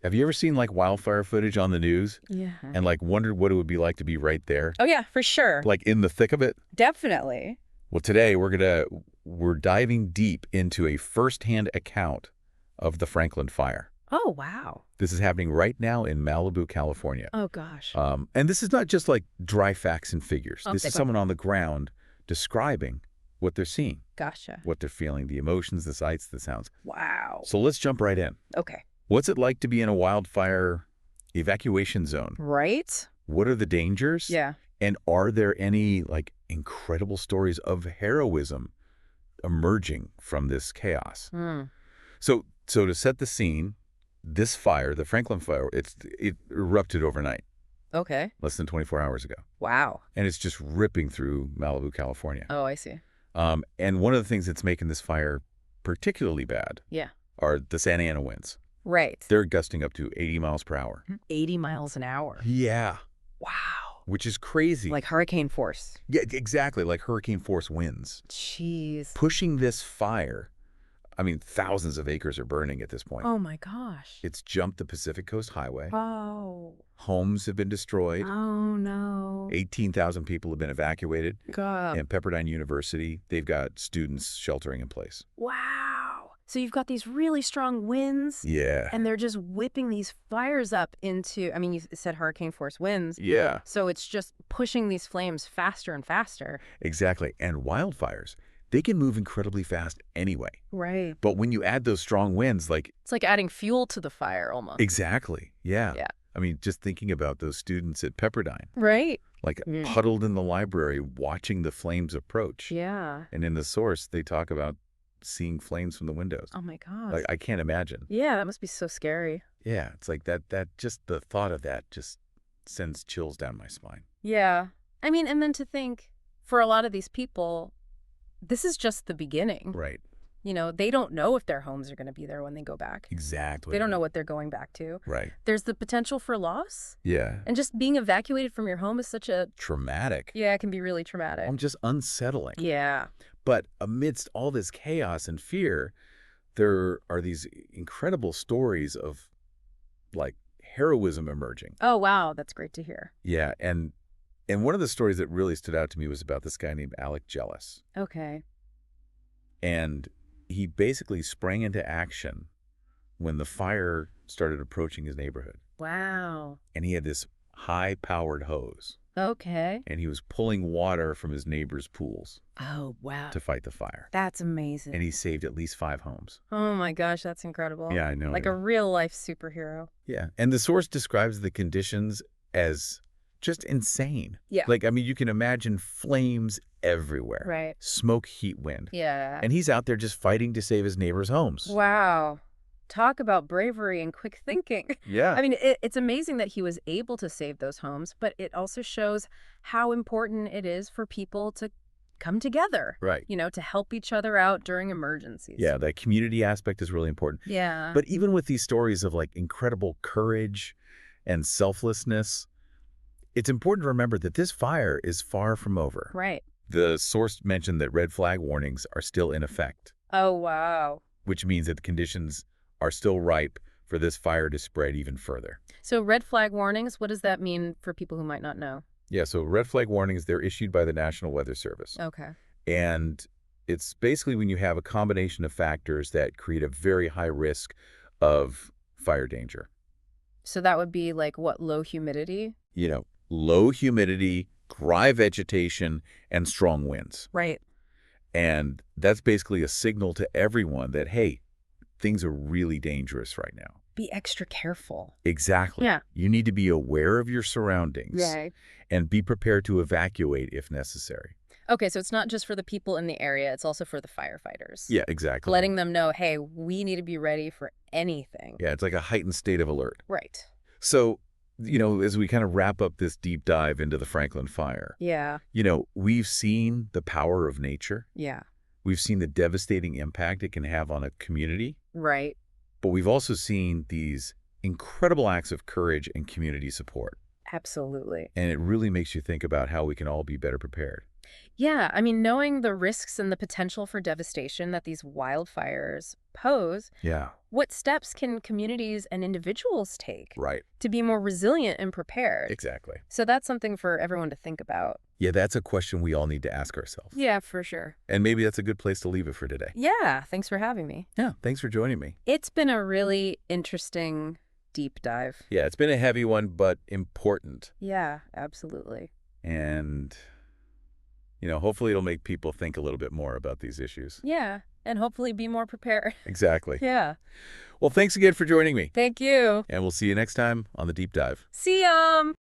Have you ever seen like wildfire footage on the news Yeah. and like wondered what it would be like to be right there, Oh, yeah, for sure. like in the thick of it? Definitely. Well, today we're diving deep into a firsthand account of the Franklin Fire. Oh, wow. This is happening right now in Malibu, California. Oh, gosh. And this is not just like dry facts and figures. This Okay. is someone on the ground describing what they're seeing, Gotcha. what they're feeling, the emotions, the sights, the sounds. Wow. So let's jump right in. Okay. What's it like to be in a wildfire evacuation zone? Right? What are the dangers? Yeah. And are there any like incredible stories of heroism emerging from this chaos? Hmm. So to set the scene, this fire, the Franklin Fire, it erupted overnight, Okay. less than 24 hours ago. Wow. And it's just ripping through Malibu, California. Oh, I see. And one of the things that's making this fire particularly bad Yeah. are the Santa Ana winds. Right. They're gusting up to 80 miles per hour. 80 miles an hour. Yeah. Wow. Which is crazy. Like hurricane force. Yeah, exactly, like hurricane force winds. Jeez. Pushing this fire, I mean, thousands of acres are burning at this point. Oh, my gosh. It's jumped the Pacific Coast Highway. Oh. Homes have been destroyed. Oh, no. 18,000 people have been evacuated. God. And Pepperdine University, they've got students sheltering in place. Wow. So you've got these really strong winds. Yeah. And they're just whipping these fires up into, I mean, you said hurricane force winds. Yeah. So it's just pushing these flames faster and faster. Exactly. And wildfires, they can move incredibly fast anyway. Right. But when you add those strong winds, like... It's like adding fuel to the fire almost. Exactly. Yeah. Yeah. I mean, just thinking about those students at Pepperdine, Right. like Mm. huddled in the library watching the flames approach. Yeah. And in the source, they talk about seeing flames from the windows. Oh, my God. Like, I can't imagine. Yeah, that must be so scary. Yeah, it's like that just the thought of that just sends chills down my spine. Yeah. I mean, and then to think, for a lot of these people, this is just the beginning. Right. You know, they don't know if their homes are going to be there when they go back. Exactly. They don't know what they're going back to. Right. There's the potential for loss. Yeah. And just being evacuated from your home is such a... Traumatic. Yeah, it can be really traumatic. Just unsettling. Yeah. But amidst all this chaos and fear, there are these incredible stories of like heroism emerging. Oh, wow. That's great to hear. Yeah. And one of the stories that really stood out to me was about this guy named Alec Gellis. Okay. And he basically sprang into action when the fire started approaching his neighborhood. Wow. And he had this high-powered hose. Okay. And he was pulling water from his neighbor's pools Oh, wow. to fight the fire. That's amazing. And he saved at least 5 homes. Oh, my gosh. That's incredible. Yeah, I know. Like a real-life superhero. Yeah. And the source describes the conditions as just insane. Yeah. Like, I mean, you can imagine flames everywhere. Right. Smoke, heat, wind. Yeah. And he's out there just fighting to save his neighbor's homes. Wow. Talk about bravery and quick thinking. Yeah. I mean, it's amazing that he was able to save those homes, but it also shows how important it is for people to come together. Right. You know, to help each other out during emergencies. Yeah, that community aspect is really important. Yeah. But even with these stories of like incredible courage and selflessness, it's important to remember that this fire is far from over. Right. The source mentioned that red flag warnings are still in effect, Oh, wow. which means that the conditions are still ripe for this fire to spread even further. So red flag warnings, what does that mean for people who might not know? Yeah, so red flag warnings, they're issued by the National Weather Service. Okay. And it's basically when you have a combination of factors that create a very high risk of fire danger. So that would be like what, low humidity? You know, low humidity, dry vegetation, and strong winds. Right. And that's basically a signal to everyone that, hey, things are really dangerous right now. Be extra careful. Exactly. Yeah. You need to be aware of your surroundings Right. and be prepared to evacuate if necessary. Okay, so it's not just for the people in the area, it's also for the firefighters. Yeah, exactly. Letting them know, hey, we need to be ready for anything. Yeah, it's like a heightened state of alert. Right. So, you know, as we kind of wrap up this deep dive into the Franklin Fire, Yeah. you know, we've seen the power of nature. Yeah. We've seen the devastating impact it can have on a community. Right. But we've also seen these incredible acts of courage and community support. Absolutely. And it really makes you think about how we can all be better prepared. Yeah, I mean, knowing the risks and the potential for devastation that these wildfires pose, Yeah, what steps can communities and individuals take right. to be more resilient and prepared? Exactly. So that's something for everyone to think about. Yeah, that's a question we all need to ask ourselves. Yeah, for sure. And maybe that's a good place to leave it for today. Yeah, thanks for having me. Yeah, thanks for joining me. It's been a really interesting deep dive. Yeah, it's been a heavy one, but important. Yeah, absolutely. And, hopefully it'll make people think a little bit more about these issues. Yeah, and hopefully be more prepared. Exactly. Yeah. Well, thanks again for joining me. Thank you. And we'll see you next time on The Deep Dive. See ya.